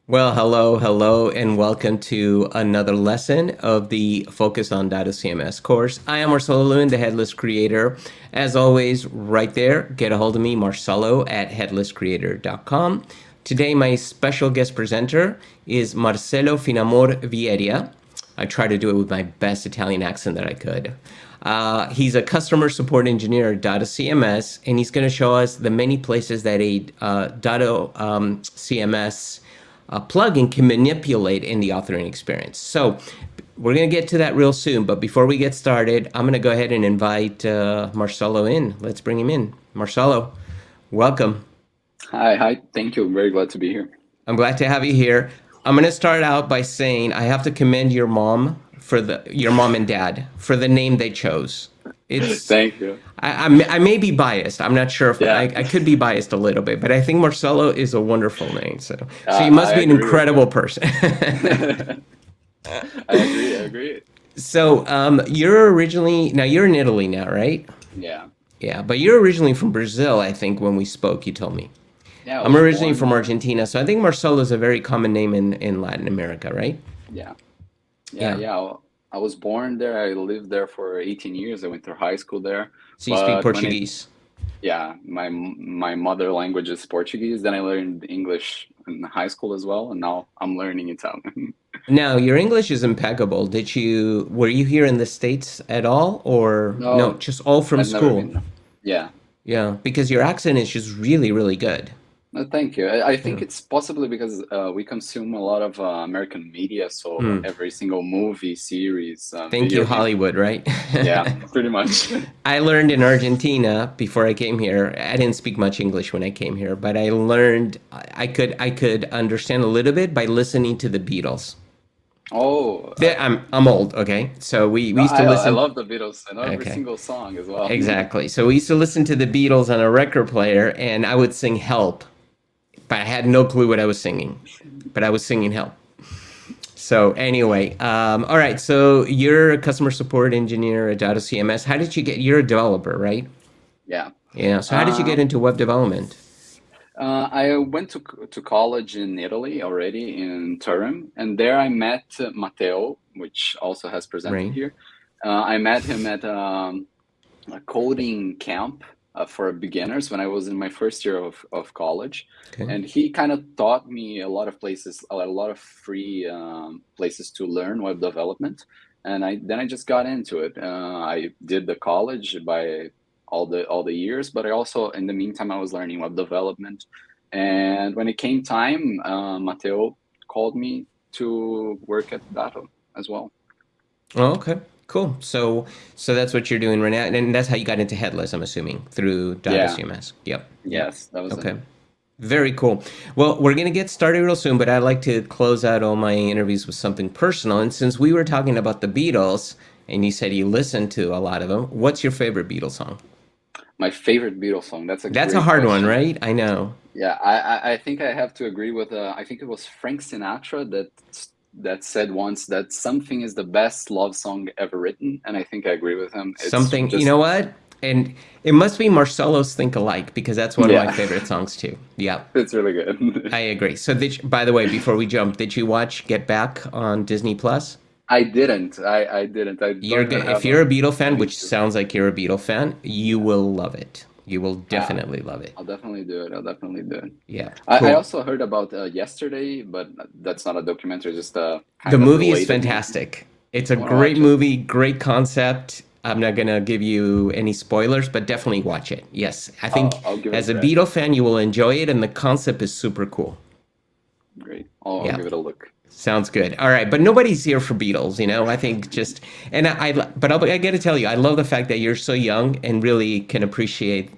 Well, hello, and welcome to another lesson of the Focus on DatoCMS course. I am Marcelo Lewin, the Headless Creator. As always, right there, get a hold of me, Marcelo at headlesscreator.com. Today, my special guest presenter is Marcelo Finamor Vieria. I tried to do it with my best Italian accent that I could. He's a customer support engineer at DatoCMS, and he's going to show us the many places that a DatoCMS plugin can manipulate in the authoring experience. So we're going to get to that real soon. But before we get started, I'm going to go ahead and invite Marcelo in. Let's bring him in. Marcelo, welcome. Hi. Thank you. I'm very glad to be here. I'm glad to have you here. I'm going to start out by saying I have to commend your mom and dad for the name they chose. Thank you. I may be biased. I'm not sure if Yeah. I could be biased a little bit, but I think Marcelo is a wonderful name. So you I must be an agree with incredible person. I agree. So you're in Italy now, right? Yeah. Yeah, but you're originally from Brazil, I think, when we spoke, you told me. Yeah. I I'm was originally born from there. Argentina, so I think Marcelo is a very common name in Latin America, right? Yeah. Yeah. I was born there. I lived there for 18 years. I went through high school there. So you speak But Portuguese. my mother language is Portuguese. Then I learned English in high school as well, and now I'm learning Italian. Now, your English is impeccable. Were you here in the States at all, or no, No, just all from I've never school? been. Yeah. Yeah, because your accent is just really, really good. No, thank you. I Yeah. think it's possibly because we consume a lot of American media, so Hmm. every single movie, series, Thank you, video game. Hollywood, right? Yeah, pretty much. I learned in Argentina before I came here. I didn't speak much English when I came here, but I learned I could understand a little bit by listening to the Beatles. Oh, I'm old, okay? So we no, used to I listen. love the Beatles. I know every Okay, single song as well. exactly. So we used to listen to the Beatles on a record player, and I would sing "Help," but I had no clue what I was singing. But I was singing "Help." So anyway, all right. So you're a customer support engineer at DatoCMS. How did you get? You're a developer, right? Yeah. Yeah. So how did you get Um, into web development? I went to college in Italy already in Turin, and there I met Matteo, which also has presented Right. here. I met him at a coding camp for beginners when I was in my first year of college. Okay. And he kind of taught me a lot of places, a lot of free places to learn web development. And I just got into it. I did the college by all the years, but I also in the meantime I was learning web development. And when it came time, Matteo called me to work at Dato as well. Oh, okay. Cool. So that's what you're doing right now, and that's how you got into headless. I'm assuming through Yeah. DatoCMS. Yep. Yep. Yes, that was it. Okay. Very cool. Well, we're going to get started real soon, but I'd like to close out all my interviews with something personal. And since we were talking about the Beatles, and you said you listened to a lot of them, what's your favorite Beatles song? My favorite Beatles song. That's a That's a great hard one, question. right? I know. Yeah, I think I have to agree with I think it was Frank Sinatra that said once that something is the best love song ever written, and I think I agree with him. It's Something, you just know what? And it must be Marcelo's Think Alike because that's one of my yeah, favorite songs too. Yeah, it's really I good. agree. So, by the way, before we jump, did you watch Get Back on Disney Plus? I didn't. I didn't. I don't even If have you're a a Beatle fan, planning which to. sounds like you're a Beatle fan, you Yeah, will love it. You will uh, definitely love it. I'll definitely do it. I'll definitely do it. Yeah, I cool. also heard about Yesterday, but that's not a documentary, just a The kind of movie is related movie. fantastic. It's a I want to great watch it. movie, great concept. I'm not gonna give you any spoilers, but definitely watch it. Yes, I think I'll give it a as a try. Beatle fan, you will enjoy it, and the concept is super cool. Great. I'll Yeah. give it a look. Sounds good. All right, but nobody's here for Beatles, you know. I think just but I got to tell you, I love the fact that you're so young and really can appreciate,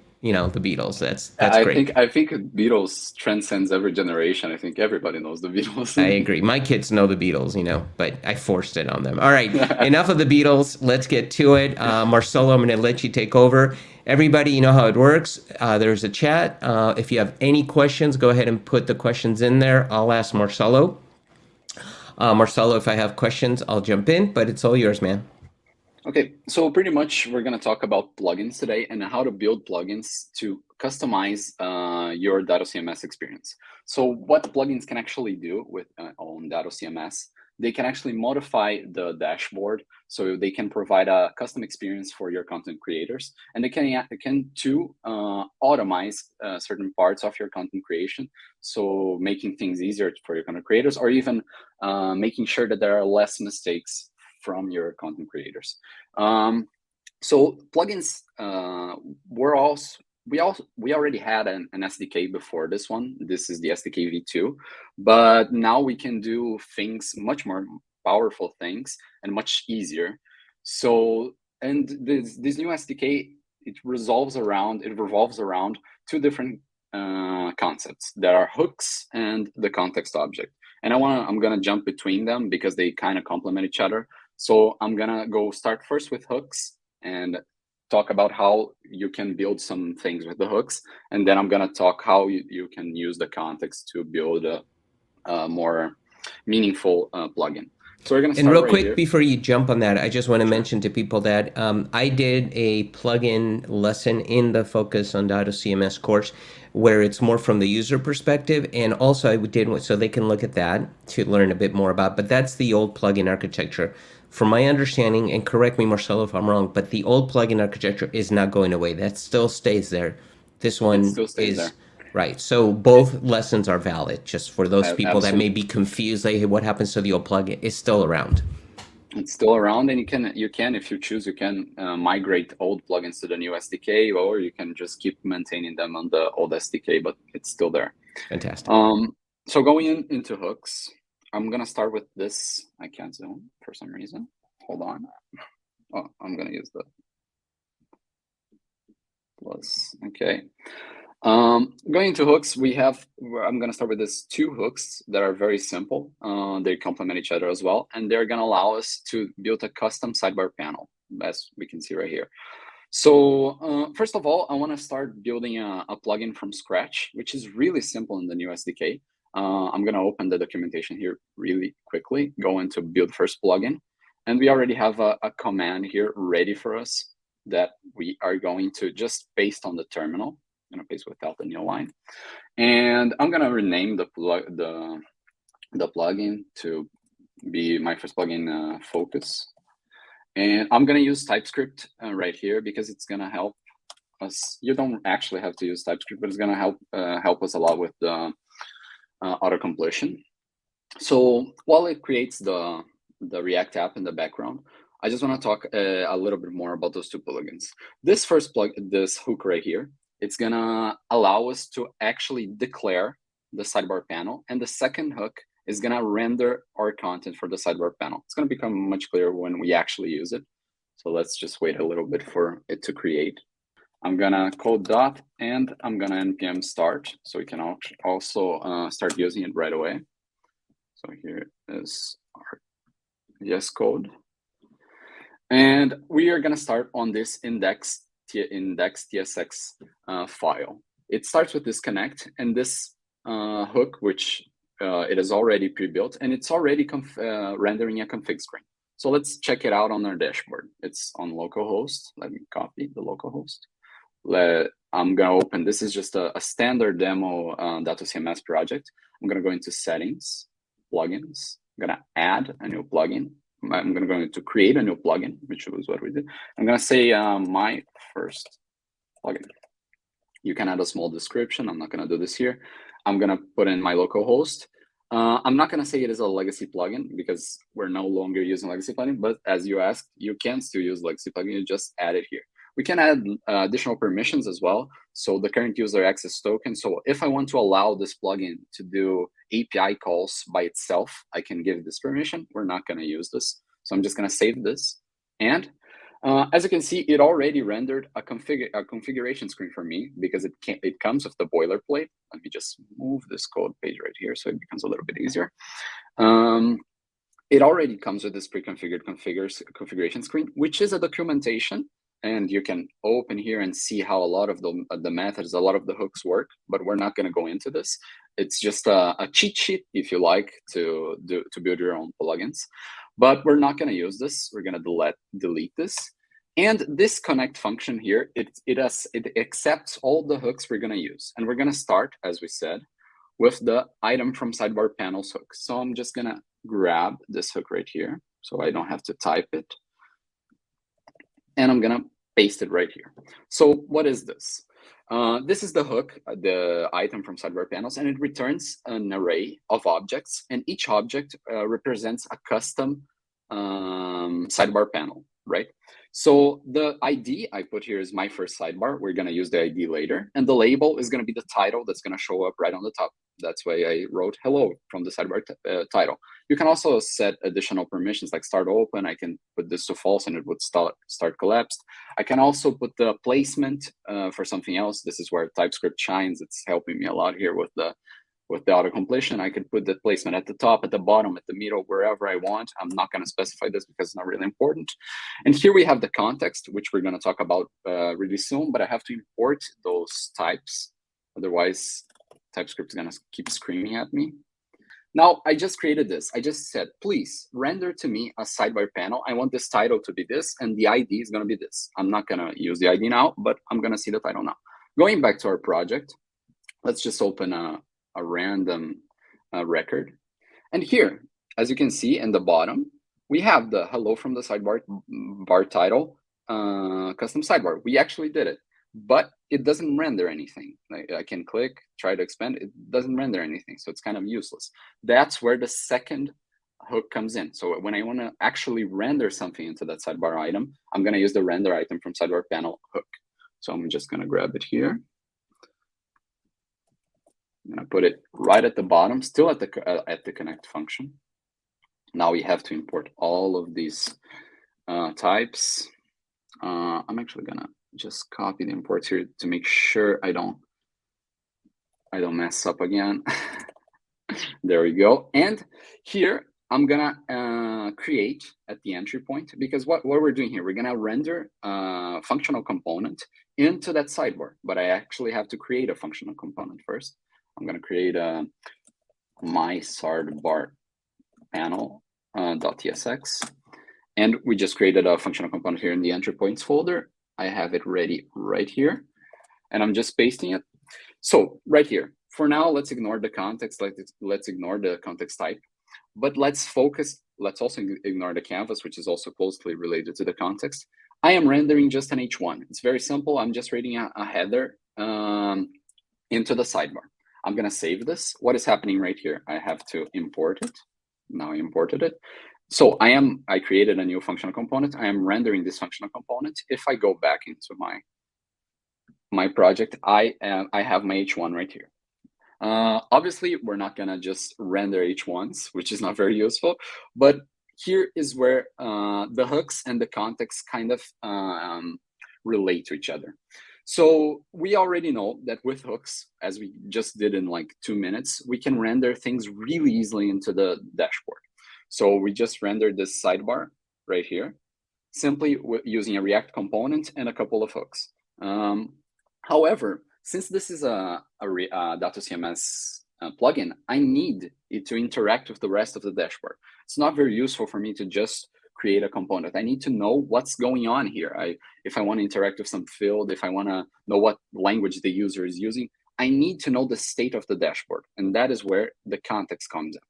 the Beatles. That's I great. think I think Beatles transcends every generation. I think everybody knows the Beatles. I agree. My kids know the Beatles, but I forced it on them. All right, enough of the Beatles. Let's get to it. Marcelo, I'm going to let you take over. Everybody, you know how it works. There's a chat. If you have any questions, go ahead and put the questions in there. I'll ask Marcelo. Marcelo, if I have questions, I'll jump in, but it's all yours, man. Okay, so pretty much we're going to talk about plugins today and how to build plugins to customize your DatoCMS experience. So what plugins can actually do with on DatoCMS, they can actually modify the dashboard so they can provide a custom experience for your content creators, and they can too automate certain parts of your content creation, so making things easier for your content creators, or even making sure that there are less mistakes from your content creators. So plugins we already had an SDK before this one. This is the SDK v2, but now we can do things much more powerful things and much easier. So and this new SDK it revolves around two different concepts. There are hooks and the context object, and I'm gonna jump between them because they kind of complement each other. So I'm gonna go start first with hooks and talk about how you can build some things with the hooks, and then I'm gonna talk how you can use the context to build a more meaningful plugin. So we're gonna And start real right quick, here. before you jump on that, I just want to Sure. mention to people that I did a plugin lesson in the Focus on Data CMS course where it's more from the user perspective. And also I did, so they can look at that to learn a bit more about, but that's the old plugin architecture. From my understanding, and correct me, Marcelo, if I'm wrong, but the old plugin architecture is not going away. That still stays there. This It one still stays is there. right. So both lessons are valid. Just for those people that may Absolutely. be confused, like, hey, what happens to the old plugin? It's still around. It's still around, and you can if you choose, you can migrate old plugins to the new SDK, or you can just keep maintaining them on the old SDK, but it's still there. Fantastic. So going into hooks, I'm gonna start with this. I can't zoom for some reason. Hold on. Oh, I'm gonna use the plus. Okay. Going into hooks, I'm gonna start with this two hooks that are very simple. They complement each other as well, and they're gonna allow us to build a custom sidebar panel, as we can see right here. So first of all, I want to start building a plugin from scratch, which is really simple in the new SDK. I'm going to open the documentation here really quickly, go into build first plugin, and we already have a command here ready for us that we are going to just paste on the terminal. I'm going to paste without the new line, and I'm going to rename the plugin to be my first plugin focus. And I'm going to use TypeScript right here because it's going to help us. You don't actually have to use TypeScript, but it's going to help us a lot with the auto completion. So while it creates the React app in the background, I just want to talk a little bit more about those two plugins. This this hook right here, it's going to allow us to actually declare the sidebar panel, and the second hook is going to render our content for the sidebar panel. It's going to become much clearer when we actually use it. So let's just wait a little bit for it to create. I'm going to code dot, and I'm going to npm start, so we can also start using it right away. So here is our VS Code. And we are going to start on this index.tsx file. It starts with this connect and this hook, which it is already pre-built, and it's already rendering a config screen. So let's check it out on our dashboard. It's on localhost. Let me copy the localhost. I'm going to open, this is just a standard demo DatoCMS project. I'm going to go into settings, plugins. I'm going to add a new plugin. I'm going to go into create a new plugin, which was what we did. I'm going to say my first plugin. You can add a small description. I'm not going to do this here. I'm going to put in my local host. I'm not going to say it is a legacy plugin because we're no longer using legacy plugin, but as you asked, you can still use legacy plugin. You just add it here. We can add additional permissions as well. So the current user access token. So if I want to allow this plugin to do API calls by itself, I can give this permission. We're not going to use this. So I'm just going to save this. And as you can see, it already rendered a configuration screen for me because it comes with the boilerplate. Let me just move this code page right here so it becomes a little bit easier. It already comes with this pre-configured configuration screen, which is a documentation. And you can open here and see how a lot of the methods, a lot of the hooks work, but we're not going to go into this. It's just a cheat sheet, if you like, to build your own plugins. but we're not going to use this. We're going to delete this. And this connect function here, it accepts all the hooks we're going to use. And we're going to start, as we said, with the item from sidebar panels hook. So I'm just going to grab this hook right here so I don't have to type it. And I'm going to paste it right here. So what is this? This is the hook, the item from sidebar panels, and it returns an array of objects, and each object represents a custom sidebar panel, right? So the ID I put here is my first sidebar. We're going to use the ID later, and the label is going to be the title that's going to show up right on the top. That's why I wrote hello from the sidebar title. You can also set additional permissions like start open. I can put this to false and it would start collapsed. I can also put the placement for something else. This is where TypeScript shines. It's helping me a lot here with the auto-completion. I could put the placement at the top, at the bottom, at the middle, wherever I want. I'm not going to specify this because it's not really important. And here we have the context, which we're going to talk about really soon, but I have to import those types. Otherwise, TypeScript is going to keep screaming at me. Now, I just created this. I just said, please render to me a sidebar panel. I want this title to be this, and the ID is going to be this. I'm not going to use the ID now, but I'm going to see the title now. Going back to our project, let's just open a random record. And here, as you can see in the bottom, we have the hello from the sidebar title custom sidebar. We actually did it, but it doesn't render anything. I can click, try to expand, it doesn't render anything. So it's kind of useless. That's where the second hook comes in. So when I want to actually render something into that sidebar item, I'm going to use the render item from sidebar panel hook. So I'm just going to grab it here. I'm going to put it right at the bottom, still at the connect function. Now we have to import all of these types. I'm actually going to just copy the imports here to make sure I don't mess up again. There we go. And here I'm gonna create at the entry point, because what we're doing here, we're gonna render a functional component into that sidebar, but I actually have to create a functional component first. I'm gonna create a my sidebar panel .tsx, and we just created a functional component here in the entry points folder. I have it ready right here, and I'm just pasting it. So right here, for now, let's ignore the context. Let's ignore the context type, but let's focus. Let's also ignore the canvas, which is also closely related to the context. I am rendering just an H1. It's very simple. I'm just writing a header into the sidebar. I'm gonna save this. What is happening right here? I have to import it. Now I imported it. So I created a new functional component. I am rendering this functional component. If I go back into my project, I have my H1 right here. Obviously, we're not gonna just render H1s, which is not very useful, but here is where the hooks and the context kind of relate to each other. So we already know that with hooks, as we just did in like 2 minutes, we can render things really easily into the dashboard. So we just rendered this sidebar right here, simply using a React component and a couple of hooks. However, since this is a DatoCMS plugin, I need it to interact with the rest of the dashboard. It's not very useful for me to just create a component. I need to know what's going on here. If I want to interact with some field, if I want to know what language the user is using, I need to know the state of the dashboard. And that is where the context comes in.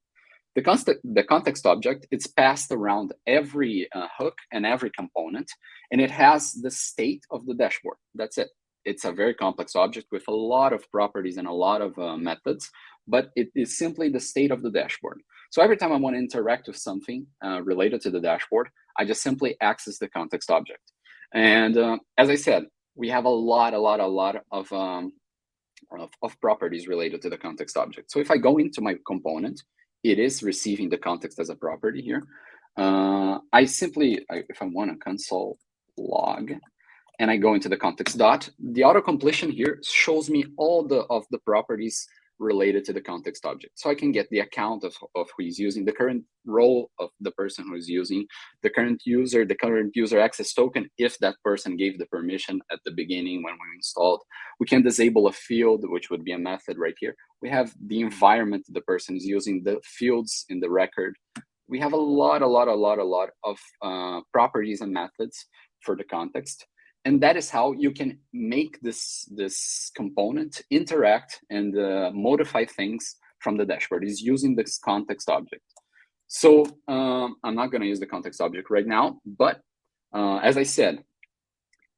The context object, it's passed around every hook and every component, and it has the state of the dashboard. That's it. It's a very complex object with a lot of properties and a lot of methods, but it is simply the state of the dashboard. So every time I want to interact with something related to the dashboard, I just simply access the context object. And as I said, we have a lot of properties related to the context object. So if I go into my component, it is receiving the context as a property here. If I want to console log, and I go into the context dot, the auto-completion here shows me all of the properties related to the context object. So I can get the account of who is using, the current role of the person who is using, the current user access token, if that person gave the permission at the beginning when we installed. We can disable a field, which would be a method right here. We have the environment the person is using, the fields in the record, we have a lot of properties and methods for the context. And that is how you can make this component interact and modify things from the dashboard, is using this context object. So I'm not going to use the context object right now, but as I said,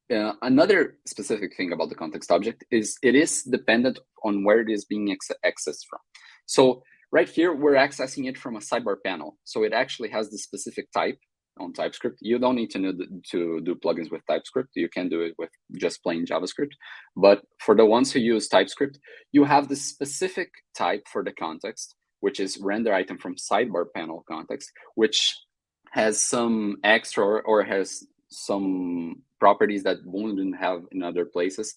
another specific thing about the context object is it is dependent on where it is being accessed from. So right here, we're accessing it from a sidebar panel. So it actually has the specific type on TypeScript. You don't need to know to do plugins with TypeScript. You can do it with just plain JavaScript. But for the ones who use TypeScript, you have the specific type for the context, which is render item from sidebar panel context, which has some extra or has some properties that wouldn't have in other places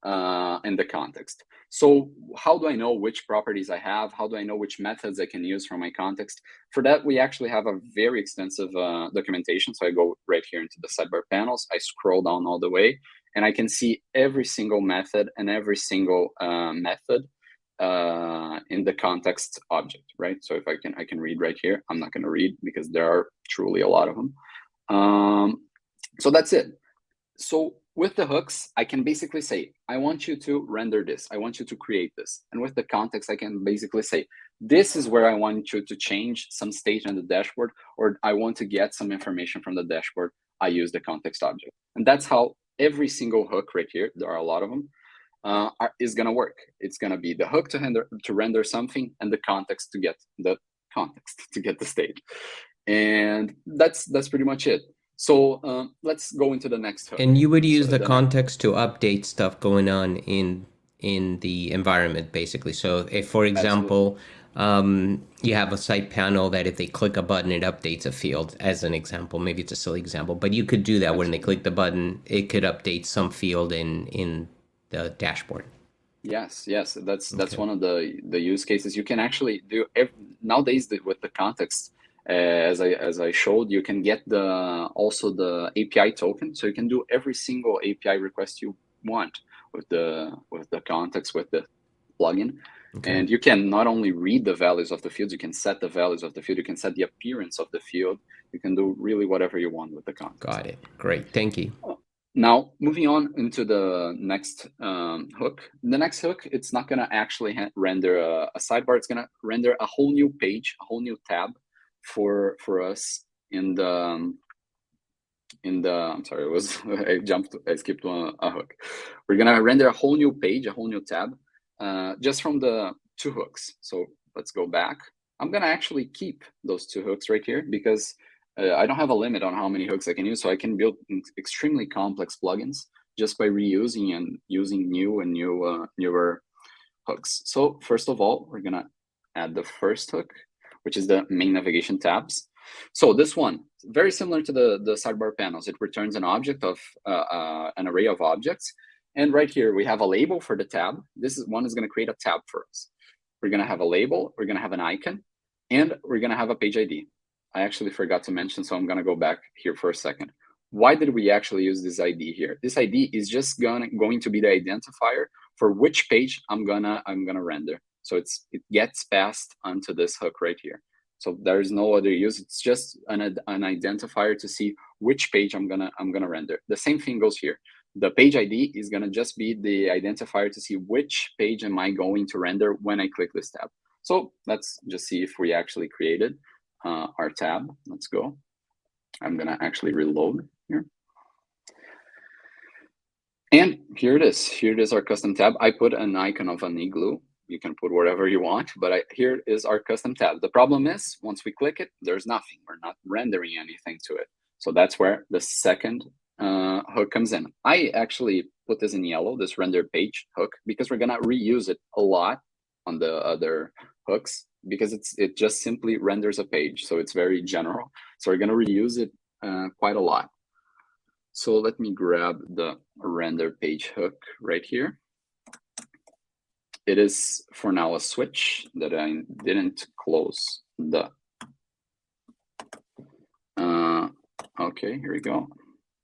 in the context. So how do I know which properties I have? How do I know which methods I can use from my context? For that, we actually have a very extensive documentation. So I go right here into the sidebar panels. I scroll down all the way, and I can see every single method and every single method in the context object, right? So if I can read right here. I'm not going to read because there are truly a lot of them. So that's it. So with the hooks, I can basically say, I want you to render this. I want you to create this. And with the context, I can basically say, this is where I want you to change some state in the dashboard, or I want to get some information from the dashboard. I use the context object. And that's how every single hook right here, there are a lot of them, is going to work. It's going to be the hook to render something, and the context to get the context, to get the state. And that's pretty much it. So let's go into the next hook. And you would use the context to update stuff going on in the environment, basically. So if, for example, you have a site panel that if they click a button, it updates a field, as an example. Maybe it's a silly example, but you could do that. When they click the button, it could update some field in the dashboard. Yes, that's one of the use cases. You can actually do nowadays with the context. As I showed, you can get also the API token, so you can do every single API request you want with the context, with the plugin. Okay. And you can not only read the values of the fields, you can set the values of the field, you can set the appearance of the field, you can do really whatever you want with the context. Got it. Great. Thank you. Now, moving on into the next hook. The next hook, it's not going to actually render a sidebar. It's going to render a whole new page, a whole new tab for us in the I'm sorry, I skipped a hook. We're going to render a whole new page, a whole new tab, just from the two hooks. So let's go back. I'm going to actually keep those two hooks right here because I don't have a limit on how many hooks I can use, so I can build extremely complex plugins just by reusing and using newer hooks. So first of all, we're gonna add the first hook, which is the main navigation tabs. So this one, very similar to the sidebar panels. It returns an object of an array of objects, and right here we have a label for the tab. This one is gonna create a tab for us. We're gonna have a label, we're gonna have an icon, and we're gonna have a page ID. I actually forgot to mention, so I'm going to go back here for a second. Why did we actually use this ID here? This ID is just going to be the identifier for which page I'm gonna render. So it gets passed onto this hook right here. So there is no other use. It's just an identifier to see which page I'm gonna render. The same thing goes here. The page ID is gonna just be the identifier to see which page am I going to render when I click this tab. So let's just see if we actually created our tab. Let's go. I'm gonna actually reload here. And here it is. Here it is, our custom tab. I put an icon of an igloo. You can put whatever you want, but here is our custom tab. The problem is, once we click it, there's nothing. We're not rendering anything to it. So that's where the second hook comes in. I actually put this in yellow, this render page hook, because we're gonna reuse it a lot on the other hooks, because it just simply renders a page. So it's very general. So we're gonna reuse it quite a lot. So let me grab the render page hook right here. It is for now a switch that I didn't close the. Okay, here we go.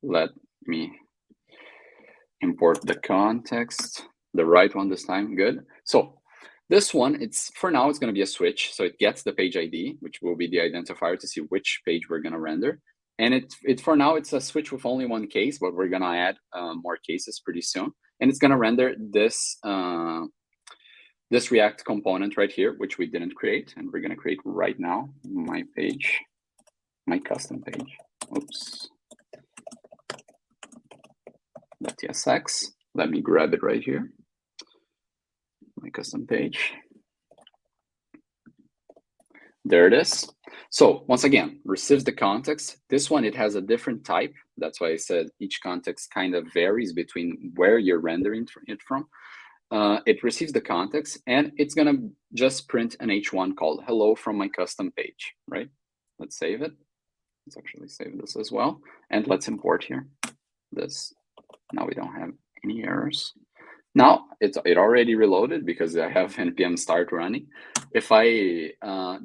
Let me import the context, the right one this time. Good. So This one, for now, it's going to be a switch. So it gets the page ID, which will be the identifier to see which page we're going to render. And for now, it's a switch with only one case, but we're going to add more cases pretty soon. And it's going to render this, this React component right here, which we didn't create. And we're going to create right now my page, my custom page. Oops. .tsx. Let me grab it right here. My custom page. There it is. So once again, receives the context. This one, it has a different type. That's why I said each context kind of varies between where you're rendering it from. It receives the context, and it's going to just print an H1 called hello from my custom page, right? Let's save it. Let's actually save this as well. And let's import here this. Now we don't have any errors. Now it already reloaded because I have npm start running. If I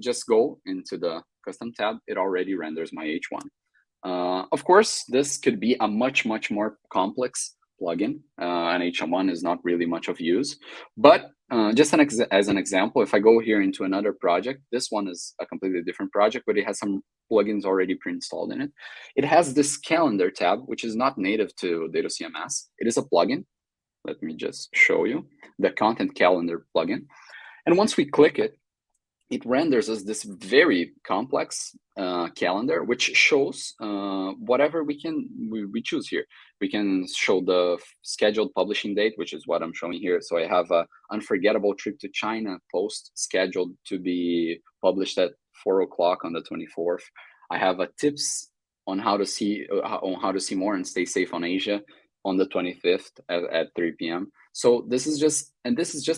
just go into the custom tab, it already renders my H1. Of course, this could be a much more complex plugin. An H1 is not really much of use, but just as an example, if I go here into another project, this one is a completely different project, but it has some plugins already pre-installed in it. It has this calendar tab, which is not native to DatoCMS. It is a plugin. Let me just show you the content calendar plugin. And once we click it, it renders us this very complex calendar, which shows whatever we choose here. We can show the scheduled publishing date, which is what I'm showing here. So I have an unforgettable trip to China post scheduled to be published at 4 o'clock on the 24th. I have a tips on how to see more and stay safe on Asia on the 25th at 3 p.m. So this is just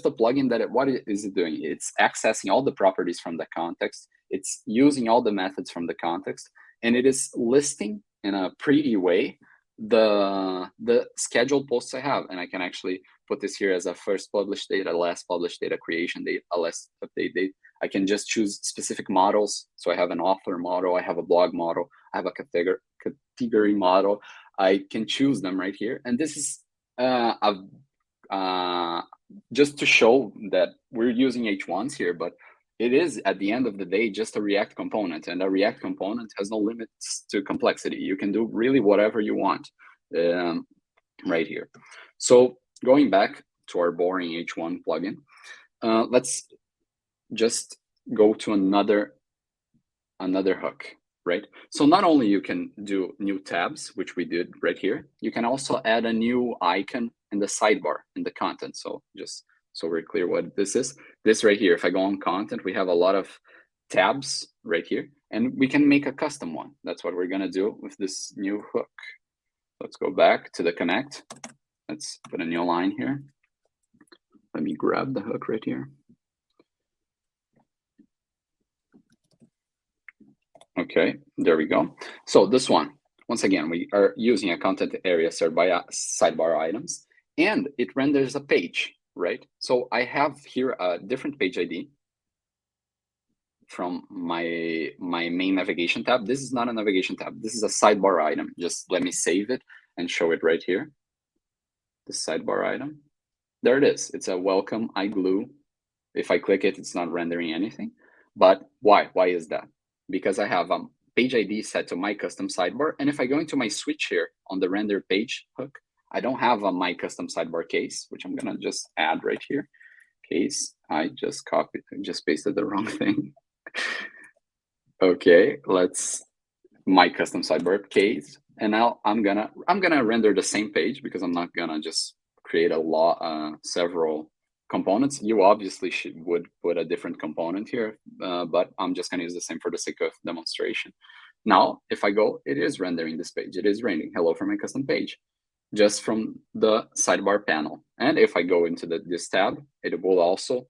a plugin that what is it doing? It's accessing all the properties from the context. It's using all the methods from the context, and it is listing in a pretty way the scheduled posts I have. And I can actually put this here as a first published date, a last published date, a creation date, a last update date. I can just choose specific models. So I have an author model, I have a blog model, I have a category model. I can choose them right here. And this is just to show that we're using H1s here, but it is at the end of the day just a React component, and a React component has no limits to complexity. You can do really whatever you want right here. So going back to our boring H1 plugin, let's just go to another hook. Right? So not only you can do new tabs, which we did right here, you can also add a new icon in the sidebar in the content. So just so we're clear what this is, this right here, if I go on content, we have a lot of tabs right here, and we can make a custom one. That's what we're going to do with this new hook. Let's go back to the connect. Let's put a new line here. Let me grab the hook right here. Okay, there we go. So this one, once again, we are using a content area served by sidebar items, and it renders a page, right? So I have here a different page ID from my main navigation tab. This is not a navigation tab. This is a sidebar item. Just let me save it and show it right here. The sidebar item. There it is. It's a welcome iGlue. If I click it, it's not rendering anything. But why? Why is that? Because I have a page ID set to my custom sidebar. And if I go into my switch here on the render page hook, I don't have a my custom sidebar case, which I'm gonna just add right here. Case, I just pasted the wrong thing. Okay, let's my custom sidebar case. And now I'm gonna render the same page because I'm not gonna just create several components. You obviously would put a different component here, but I'm just going to use the same for the sake of demonstration. Now, if I go, it is rendering this page. It is rendering hello from my custom page, just from the sidebar panel. And if I go into this tab, it will also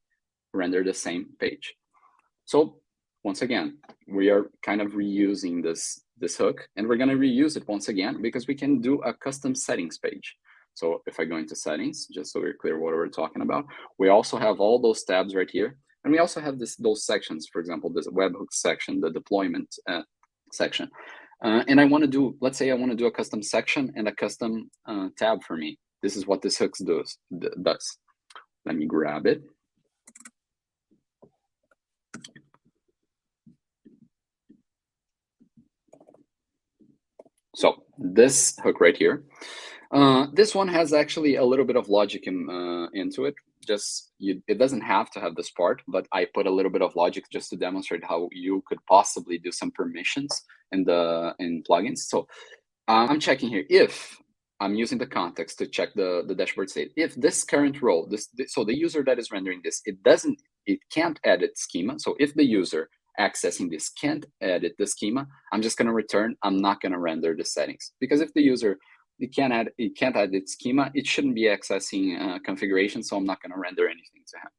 render the same page. So once again, we are kind of reusing this hook, and we're going to reuse it once again because we can do a custom settings page. So if I go into settings, just so we're clear what we're talking about, we also have all those tabs right here. And we also have those sections, for example, this webhook section, the deployment section. And I want to do, let's say I want to do a custom section and a custom tab for me. This is what this hook does. Let me grab it. So this hook right here, this one has actually a little bit of logic into it. It doesn't have to have this part, but I put a little bit of logic just to demonstrate how you could possibly do some permissions in plugins. So I'm checking here if I'm using the context to check the dashboard state. If this current row, so the user that is rendering this, it can't edit schema. So if the user accessing this can't edit the schema, I'm just going to return. I'm not going to render the settings, because if the user it can't edit schema, it shouldn't be accessing configuration. So I'm not going to render anything to him.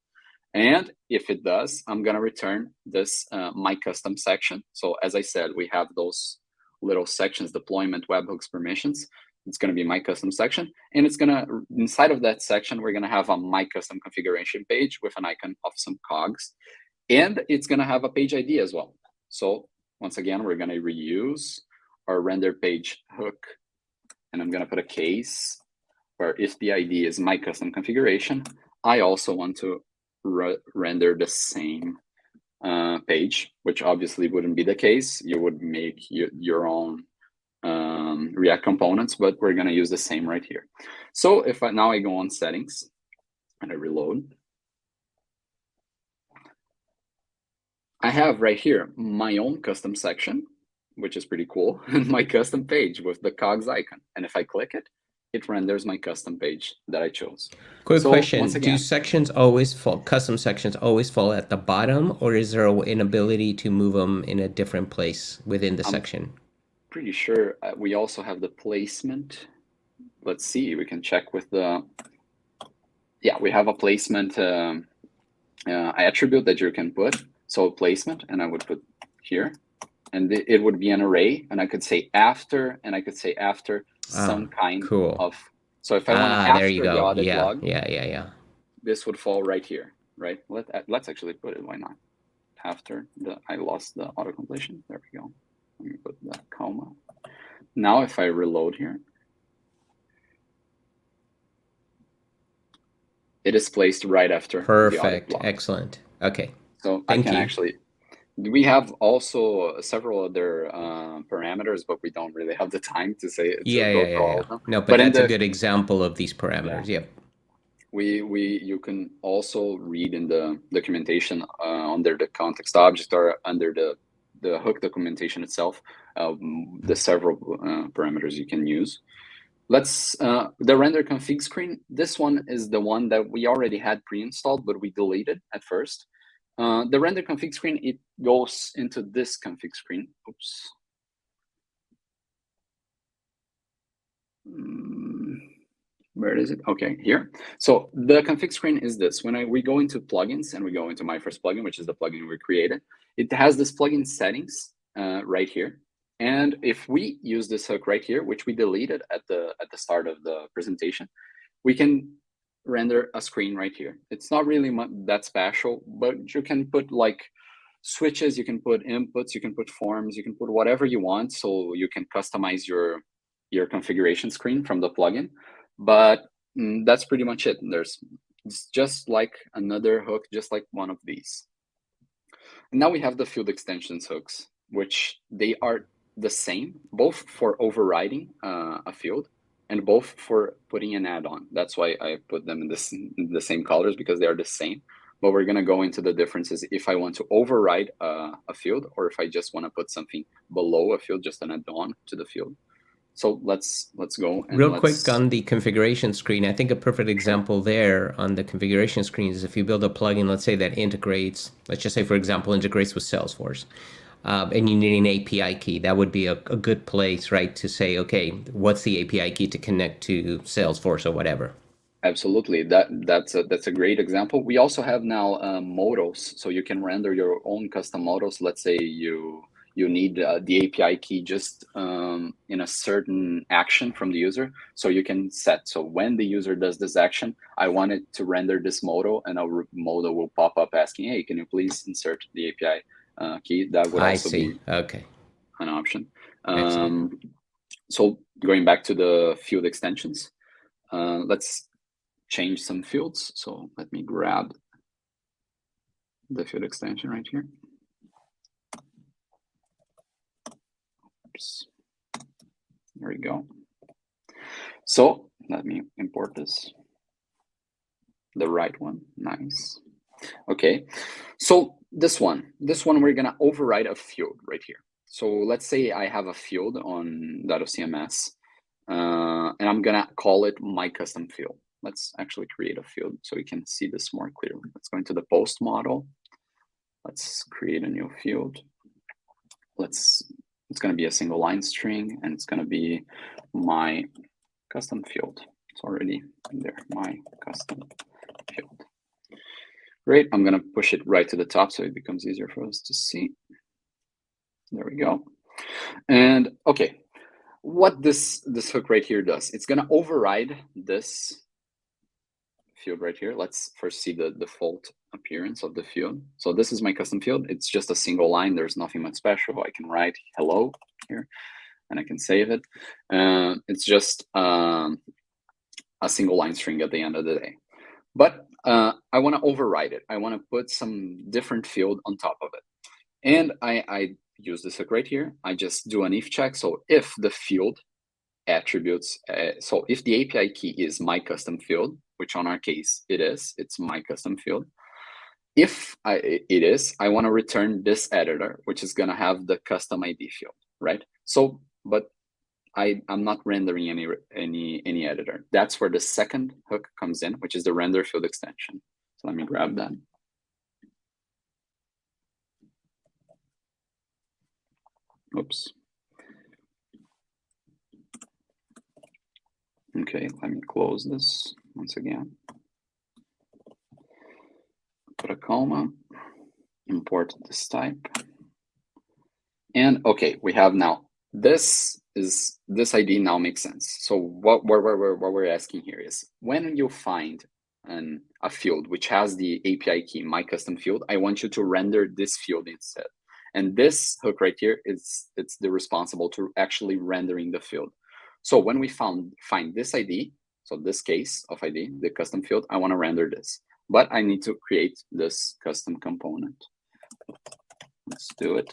And if it does, I'm going to return this my custom section. So as I said, we have those little sections: deployment, webhooks, permissions. It's going to be my custom section, and it's going to, inside of that section, we're going to have a my custom configuration page with an icon of some cogs, and it's going to have a page ID as well. So once again, we're going to reuse our render page hook, and I'm going to put a case where if the ID is my custom configuration, I also want to render the same page, which obviously wouldn't be the case. You would make your own React components, but we're going to use the same right here. So if now I go on settings and I reload, I have right here my own custom section, which is pretty cool, and my custom page with the cogs icon. And if I click it, it renders my custom page that I chose. Quick question: once again, do sections always fall? Custom sections always fall at the bottom, or is there an ability to move them in a different place within the section? Pretty sure we also have the placement. Let's see. We can check with the. Yeah, we have a placement attribute that you can put. So placement, and I would put here, and it would be an array, and I could say after, and I could say after some kind of. So if I want after there you go. the audit yeah, log, yeah. this would fall right here, right? Let's actually put it. Why not? After I lost the auto completion. There we go. Let me put the comma. Now if I reload here, it is placed right after. Perfect. Excellent. Okay. So I can actually. We have also several other parameters, but we don't really have the time to say it. Yeah. No, but that's a good example of these parameters. Yeah. You can also read in the documentation under the context object or under the hook documentation itself, the several parameters you can use. Let's the render config screen. This one is the one that we already had pre-installed, but we deleted at first. The render config screen, it goes into this config screen. Oops. Where is it? Okay, here. So the config screen is this. When we go into plugins and we go into my first plugin, which is the plugin we created, it has this plugin settings right here. And if we use this hook right here, which we deleted at the start of the presentation, we can render a screen right here. It's not really that special, but you can put like switches, you can put inputs, you can put forms, you can put whatever you want, so you can customize your configuration screen from the plugin. But that's pretty much it. It's just like another hook, just like one of these. And now we have the field extensions hooks, which they are the same, both for overriding a field and both for putting an add-on. That's why I put them in the same colors, because they are the same. But we're going to go into the differences if I want to override a field, or if I just want to put something below a field, just an add-on to the field. So let's go. And real quick on the configuration screen, I think a perfect example there on the configuration screen is if you build a plugin, let's say that integrates, let's just say, for example, integrates with Salesforce. And you need an API key. That would be a good place, right, to say, okay, what's the API key to connect to Salesforce or whatever? Absolutely, that's a great example. We also have now modals, so you can render your own custom modals. Let's say you need the API key just in a certain action from the user, so you can set. So when the user does this action, I want it to render this modal, and a modal will pop up asking, "Hey, can you please insert the API?" key. That would also be an option. So going back to the field extensions, let's change some fields. So let me grab the field extension right here. Oops. There we go. So let me import this. The right one, nice. Okay, so this one we're gonna override a field right here. So let's say I have a field on DatoCMS, and I'm gonna call it my custom field. Let's actually create a field so we can see this more clearly. Let's go into the post model. Let's create a new field. It's gonna be a single line string, and it's gonna be my custom field. It's already in there, my custom field. Great, I'm gonna push it right to the top so it becomes easier for us to see. There we go. And okay, what this hook right here does, it's gonna override this field right here. Let's first see the default appearance of the field. So this is my custom field. It's just a single line. There's nothing much special. I can write hello here and I can save it. It's just a single line string at the end of the day. But I want to override it. I want to put some different field on top of it. And I use this hook right here. I just do an if check. So if the field attributes, so if the API key is my custom field, which on our case it is, it's my custom field. If it is, I want to return this editor, which is going to have the custom ID field, right? So, but I'm not rendering any editor. That's where the second hook comes in, which is the render field extension. So let me grab that. Oops. Okay, let me close this once again. Put a comma, import this type. And okay, we have now, this ID now makes sense. So what we're asking here is, when you find a field which has the API key, my custom field, I want you to render this field instead. And this hook right here it's the responsible to actually rendering the field. So when we find this ID, so this case of ID, the custom field, I want to render this, but I need to create this custom component. Let's do it.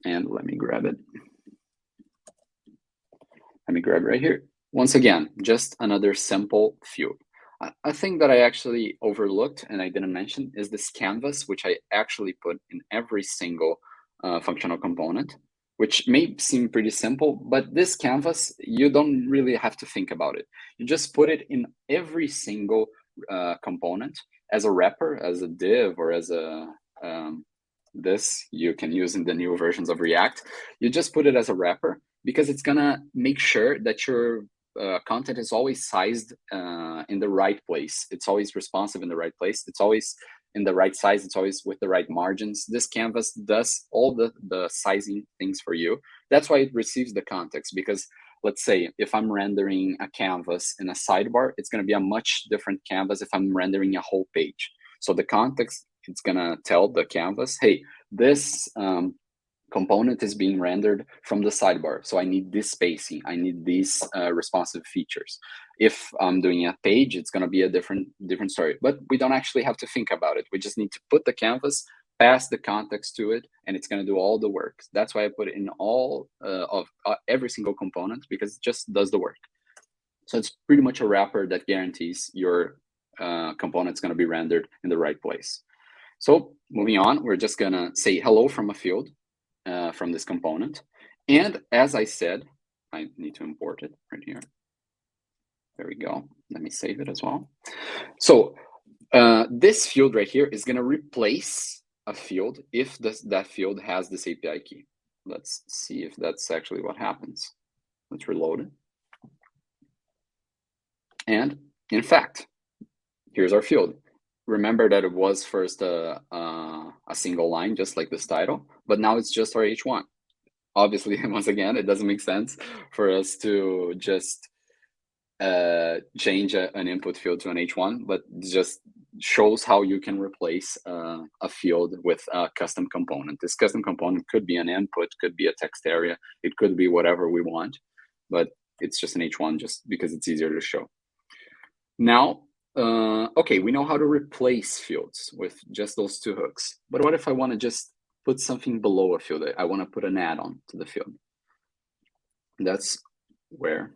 And let me grab it. Let me grab it right here. Once again, just another simple field. A thing that I actually overlooked and I didn't mention is this canvas, which I actually put in every single functional component, which may seem pretty simple, but this canvas, you don't really have to think about it. You just put it in every single component as a wrapper, as a div, or as a this you can use in the new versions of React. You just put it as a wrapper because it's gonna make sure that your content is always sized in the right place. It's always responsive in the right place. It's always in the right size. It's always with the right margins. This canvas does all the sizing things for you. That's why it receives the context, because let's say if I'm rendering a canvas in a sidebar, it's going to be a much different canvas if I'm rendering a whole page. So the context, it's going to tell the canvas, hey, this component is being rendered from the sidebar. So I need this spacing. I need these responsive features. If I'm doing a page, it's going to be a different story. But we don't actually have to think about it. We just need to put the canvas, pass the context to it, and it's going to do all the work. That's why I put it in all of every single component, because it just does the work. So it's pretty much a wrapper that guarantees your component's going to be rendered in the right place. So moving on, we're just going to say hello from a field from this component. And as I said, I need to import it right here. There we go. Let me save it as well. So this field right here is going to replace a field if that field has this API key. Let's see if that's actually what happens. Let's reload it. And in fact, here's our field. Remember that it was first a single line, just like this title, but now it's just our H1. Obviously, once again, it doesn't make sense for us to just change an input field to an H1, but it just shows how you can replace a field with a custom component. This custom component could be an input, could be a text area, it could be whatever we want, but it's just an H1 just because it's easier to show. Now, okay, we know how to replace fields with just those two hooks. But what if I want to just put something below a field? I want to put an add-on to the field. That's where,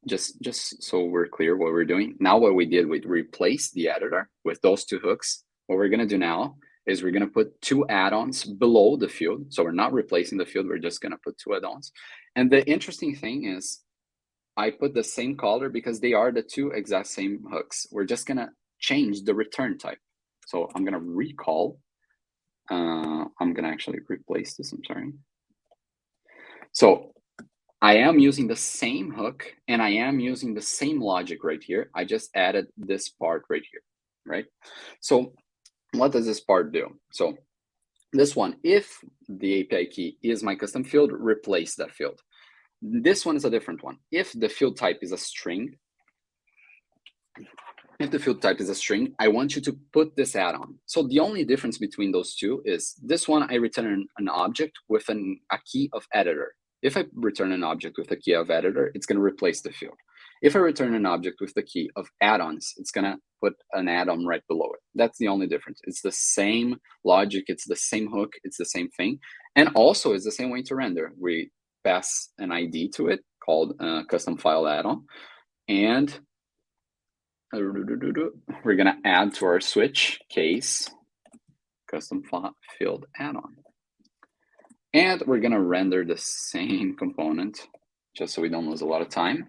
just so we're clear what we're doing. Now what we did, we replaced the editor with those two hooks. What we're gonna do now is we're gonna put two add-ons below the field. So we're not replacing the field, we're just gonna put two add-ons. And the interesting thing is I put the same color because they are the two exact same hooks. We're just gonna change the return type. So I'm gonna recall. I'm gonna actually replace this, I'm sorry. So I am using the same hook and I am using the same logic right here. I just added this part right here, right? So what does this part do? So this one, if the API key is my custom field, replace that field. This one is a different one. If the field type is a string, I want you to put this add-on. So the only difference between those two is this one, I return an object with a key of editor. If I return an object with a key of editor, it's going to replace the field. If I return an object with the key of add-ons, it's going to put an add-on right below it. That's the only difference. It's the same logic. It's the same hook. It's the same thing. And also, it's the same way to render. We pass an ID to it called custom file add-on. And we're going to add to our switch case custom field add-on. And we're going to render the same component just so we don't lose a lot of time.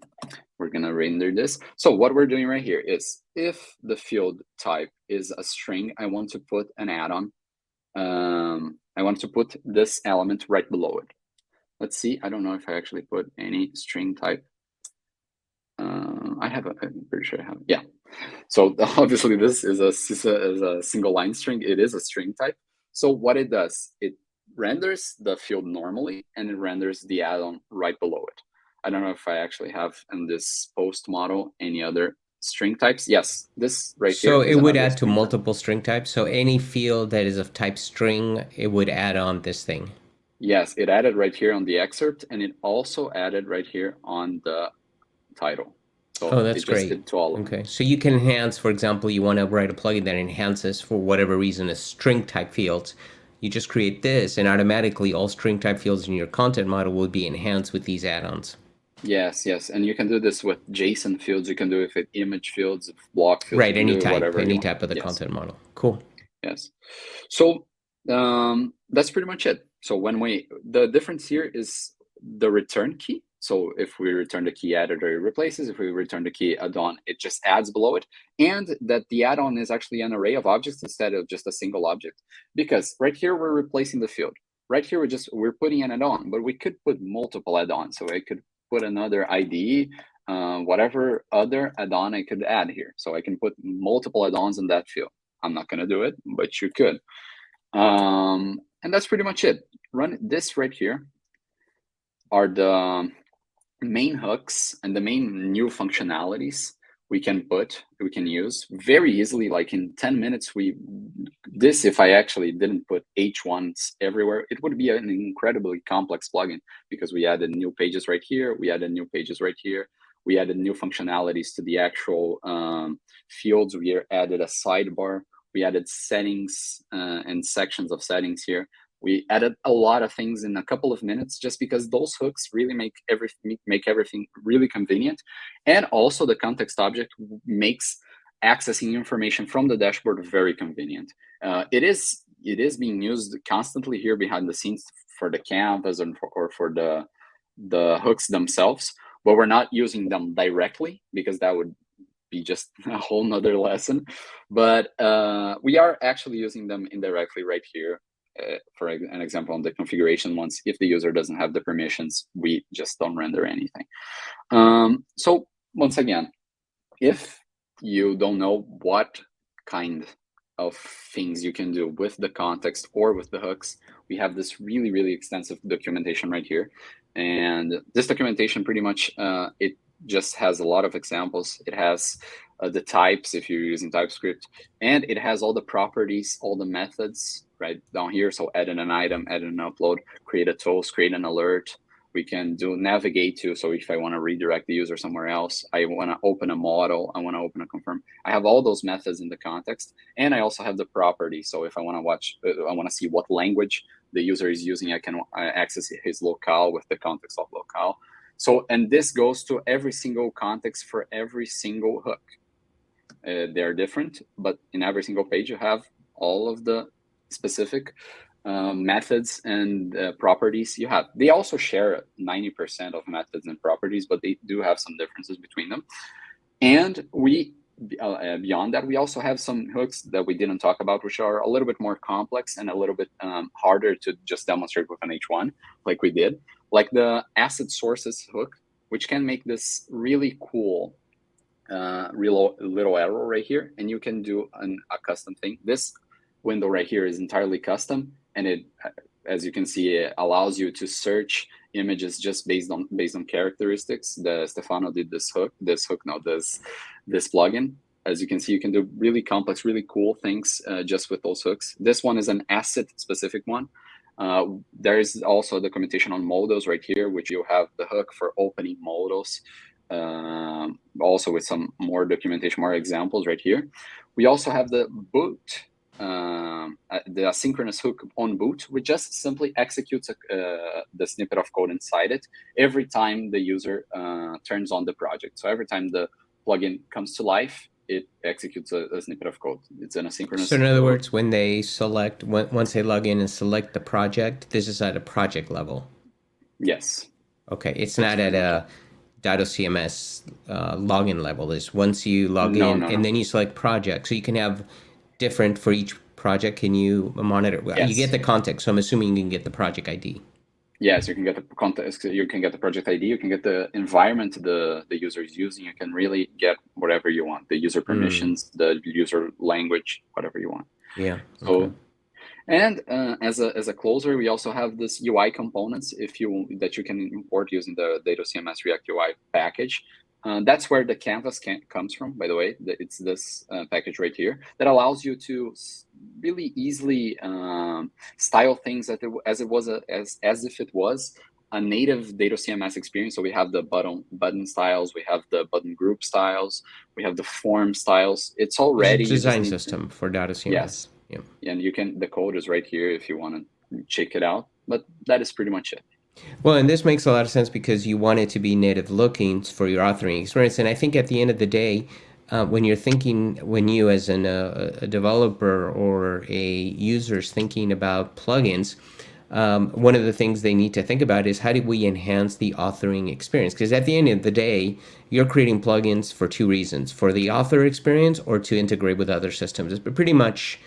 We're going to render this. So what we're doing right here is if the field type is a string, I want to put an add-on. I want to put this element right below it. Let's see. I don't know if I actually put any string type. I'm pretty sure I have. Yeah. So obviously this is a single line string. It is a string type. So what it does, it renders the field normally and it renders the add-on right below it. I don't know if I actually have in this post model any other string types. Yes, this right here. So it would add to multiple string types. So any field that is of type string, it would add on this thing. Yes, it added right here on the excerpt, and it also added right here on the title. So that's great. Did to all of okay, them. so you can enhance, for example, you want to write a plugin that enhances for whatever reason a string type fields. You just create this, and automatically all string type fields in your content model will be enhanced with these add-ons. Yes, and you can do this with JSON fields. You can do it with image fields, block fields. Right, any type of the content model. Cool. Yes. So that's pretty much it. So the difference here is the return key. So if we return the key editor, it replaces. If we return the key add-on, it just adds below it. And that the add-on is actually an array of objects instead of just a single object. Because right here, we're replacing the field. Right here, we're putting an add-on, but we could put multiple add-ons. So I could put another ID, whatever other add-on I could add here. So I can put multiple add-ons in that field. I'm not going to do it, but you could. And that's pretty much it. Run this right here are the main hooks and the main new functionalities we can use very easily. Like in 10 minutes, if I actually didn't put H1s everywhere, it would be an incredibly complex plugin because we added new pages right here. We added new pages right here. We added new functionalities to the actual fields. We added a sidebar. We added settings and sections of settings here. We added a lot of things in a couple of minutes just because those hooks really make everything really convenient. And also the context object makes accessing information from the dashboard very convenient. It is being used constantly here behind the scenes for the canvas or for the hooks themselves, but we're not using them directly because that would be just a whole nother lesson. But we are actually using them indirectly right here. For an example, on the configuration ones, if the user doesn't have the permissions, we just don't render anything. So once again, if you don't know what kind of things you can do with the context or with the hooks, we have this really, really extensive documentation right here. And this documentation pretty much, it just has a lot of examples. It has the types if you're using TypeScript, and it has all the properties, all the methods right down here. So add an item, add an upload, create a toast, create an alert. We can do navigate to. So if I want to redirect the user somewhere else, I want to open a model, I want to open a confirm. I have all those methods in the context, and I also have the property. So if I want to I want to see what language the user is using, I can access his locale with the context of locale. So, and this goes to every single context for every single hook. They're different, but in every single page you have all of the specific methods and properties you have. They also share 90% of methods and properties, but they do have some differences between them. And we, beyond that, we also have some hooks that we didn't talk about, which are a little bit more complex and a little bit harder to just demonstrate with an H1, like we did, like the asset sources hook, which can make this really cool little arrow right here, and you can do a custom thing. This window right here is entirely custom, and it, as you can see, it allows you to search images just based on characteristics. Stefano did this plugin. As you can see, you can do really complex, really cool things just with those hooks. This one is an asset specific one. There is also documentation on modals right here, which you have the hook for opening modals. Also with some more documentation, more examples right here. We also have the boot, the asynchronous hook on boot, which just simply executes the snippet of code inside it every time the user turns on the project. So every time the plugin comes to life, it executes a snippet of code. It's an asynchronous. So in other words, when they select, once they log in and select the project, this is at a project level? Yes. Okay, it's not at a DatoCMS login level. Is once you log in and then you select project, so you can have different for each project. Can you monitor? Yes. You get the context, so I'm assuming you can get the project ID. Yes, you can get the context. You can get the project ID. You can get the environment the user is using. You can really get whatever you want. The user permissions, the user language, whatever you want. Yeah. So. Okay. And as a closer, we also have this UI components that you can import using the DatoCMS React UI package. That's where the canvas comes from, by the way. It's this package right here that allows you to really easily style things as if it was a native DatoCMS experience. So we have the button styles, we have the button group styles, we have the form styles. It's already design system for DatoCMS. Yes. Yeah, and the code is right here if you want to check it out. But that is pretty much it. Well, and this makes a lot of sense because you want it to be native looking for your authoring experience. And I think at the end of the day, when you as a developer or a user is thinking about plugins, one of the things they need to think about is how do we enhance the authoring experience? Because at the end of the day, you're creating plugins for two reasons: for the author experience or to integrate with other systems. But pretty much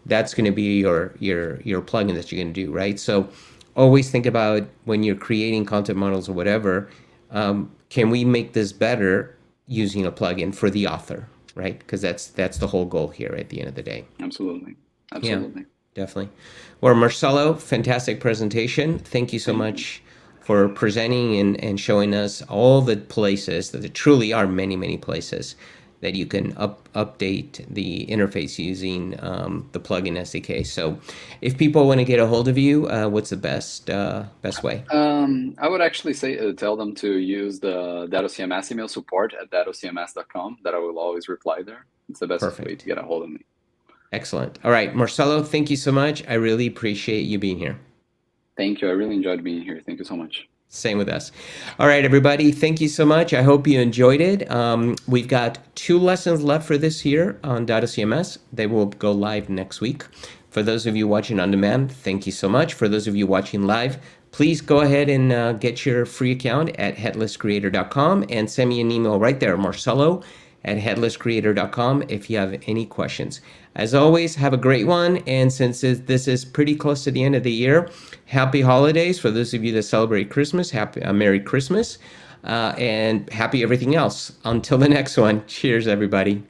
that's going to be your plugin that you're going to do, right? So always think about when you're creating content models or whatever, can we make this better using a plugin for the author, right? Because that's the whole goal here at the end of the day. Absolutely. Yeah, definitely. Well, Marcelo, fantastic presentation. Thank you so much for presenting and showing us all the places that there truly are many places that you can update the interface using the plugin SDK. So if people want to get a hold of you, what's the best way? I would actually say tell them to use the DatoCMS email, support@datocms.com, that I will always reply there. It's the best way to get a hold of me. Excellent. All right, Marcelo, thank you so much. I really appreciate you being here. Thank you. I really enjoyed being here. Thank you so much. Same with us. All right, everybody, thank you so much. I hope you enjoyed it. We've got 2 lessons left for this year on DatoCMS. They will go live next week. For those of you watching on demand, thank you so much. For those of you watching live, please go ahead and get your free account at headlesscreator.com and send me an email right there, marcelo@headlesscreator.com, if you have any questions. As always, have a great one. And since this is pretty close to the end of the year, happy holidays. For those of you that celebrate Christmas, Merry Christmas, and happy everything else. Until the next one, cheers, everybody.